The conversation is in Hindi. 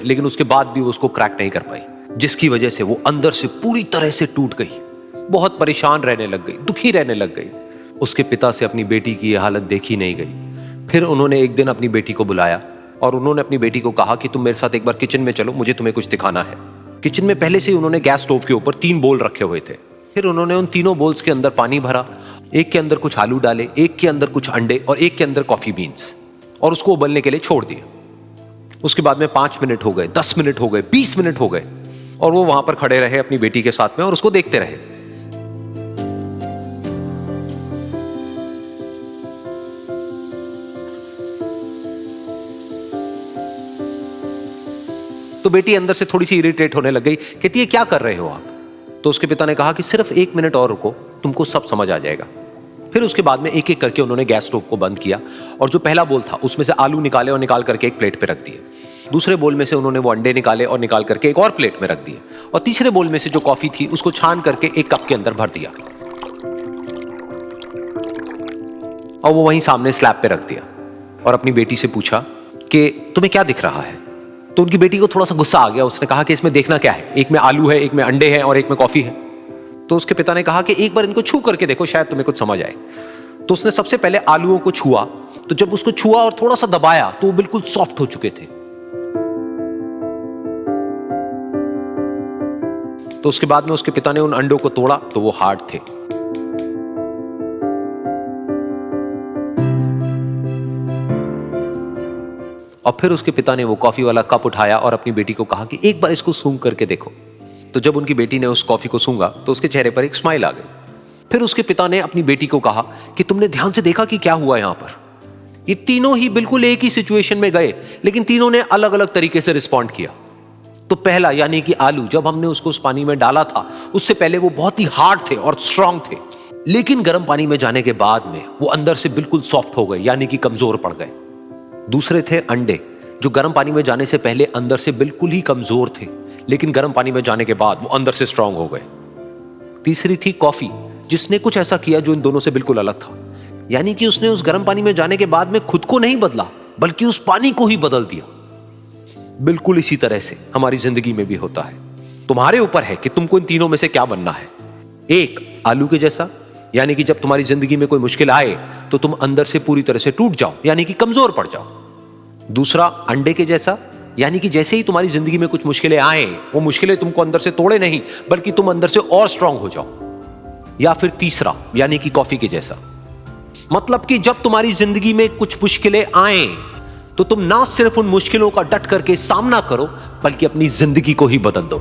लेकिन उसके बाद भी वो उसको क्रैक नहीं कर पाई, जिसकी वजह से वो अंदर से पूरी तरह से टूट गई, बहुत परेशान रहने लग गई, दुखी रहने लग गई। उसके पिता से अपनी बेटी की यह हालत देखी नहीं गई। फिर उन्होंने एक दिन अपनी बेटी को बुलाया और उन्होंने अपनी बेटी को कहा कि तुम मेरे साथ एक बार किचन में चलो, मुझे तुम्हें कुछ दिखाना है। किचन में पहले से ही उन्होंने गैस स्टोव के ऊपर 3 बोल रखे हुए थे। फिर उन्होंने उन तीनों बोल्स के अंदर पानी भरा, एक के अंदर कुछ आलू डाले, एक के अंदर कुछ अंडे और एक के अंदर कॉफी बीन्स, और उसको उबलने के लिए छोड़ दिया। उसके बाद में 5 मिनट हो गए, 10 मिनट हो गए, 20 मिनट हो गए, और वो वहां पर खड़े रहे अपनी बेटी के साथ में और उसको देखते रहे। तो बेटी अंदर से थोड़ी सी इरिटेट होने लग गई, कहती है क्या कर रहे हो आप? तो उसके पिता ने कहा कि सिर्फ 1 मिनट और रुको, तुमको सब समझ आ जाएगा। फिर उसके बाद में एक एक करके उन्होंने गैस स्टोव को बंद किया और जो पहला बोल था उसमें से आलू निकाले और निकाल करके एक प्लेट पे रख दिए। दूसरे बोल में से उन्होंने वो अंडे निकाले और निकाल करके एक और प्लेट में रख दिए, और तीसरे बोल में से जो कॉफी थी उसको छान करके एक कप के अंदर भर दिया और वो वहीं सामने स्लैब पे रख दिया और अपनी बेटी से पूछा कि तुम्हें क्या दिख रहा है? तो उनकी बेटी को थोड़ा सा गुस्सा आ गया। उसने कहा कि इसमें देखना क्या है, एक में आलू है, एक में अंडे हैं और एक में कॉफी है। तो उसके पिता ने कहा कि एक बार इनको छू करके देखो, शायद तुम्हें कुछ समझ आए। तो उसने सबसे पहले आलूओं को छुआ, तो जब उसको छुआ और थोड़ा सा दबाया तो वो बिल्कुल सॉफ्ट हो चुके थे। तो उसके बाद में उसके पिता ने उन अंडों को तोड़ा तो वो हार्ड थे। और फिर उसके पिता ने वो कॉफी वाला कप उठाया और अपनी बेटी को कहा कि एक बार इसको सूंघ करके देखो। तो जब उनकी बेटी ने उस कॉफी को सूंघा तो उसके चेहरे पर एक स्माइल आ गई। फिर उसके पिता ने अपनी बेटी को कहा कि तुमने ध्यान से देखा कि क्या हुआ यहां पर? ये तीनों ही बिल्कुल एक ही सिचुएशन में गए, लेकिन तीनों ने अलग अलग तरीके से रिस्पॉन्ड किया। तो पहला यानी कि आलू, जब हमने उसको उस पानी में डाला था उससे पहले वो बहुत ही हार्ड थे और स्ट्रांग थे, लेकिन गर्म पानी में जाने के बाद में वो अंदर से बिल्कुल सॉफ्ट हो गए, यानी कि कमजोर पड़ गए। दूसरे थे अंडे, जो गर्म पानी में जाने से पहले अंदर से बिल्कुल ही कमजोर थे, लेकिन गर्म पानी में जाने के बाद वो अंदर से स्ट्रांग हो गए। तीसरी थी कॉफी, जिसने कुछ ऐसा किया जो इन दोनों से बिल्कुल अलग था, यानी कि उसने उस गर्म पानी में जाने के बाद में खुद को नहीं बदला, बल्कि उस पानी को ही बदल दिया। बिल्कुल इसी तरह से हमारी जिंदगी में भी होता है। तुम्हारे ऊपर है कि तुमको इन तीनों में से क्या बनना है। एक, आलू के जैसा, यानी कि जब तुम्हारी जिंदगी में कोई मुश्किल आए तो तुम अंदर से पूरी तरह से टूट जाओ, यानी कि कमजोर पड़ जाओ। दूसरा, अंडे के जैसा, यानी कि जैसे ही तुम्हारी जिंदगी में कुछ मुश्किलें आए, वो मुश्किलें तुमको अंदर से तोड़े नहीं, बल्कि तुम अंदर से और स्ट्रांग हो जाओ। या फिर तीसरा, यानी कि कॉफी के जैसा, मतलब कि जब तुम्हारी जिंदगी में कुछ मुश्किलें आए तो तुम ना सिर्फ उन मुश्किलों का डट करके सामना करो, बल्कि अपनी जिंदगी को ही बदल दो।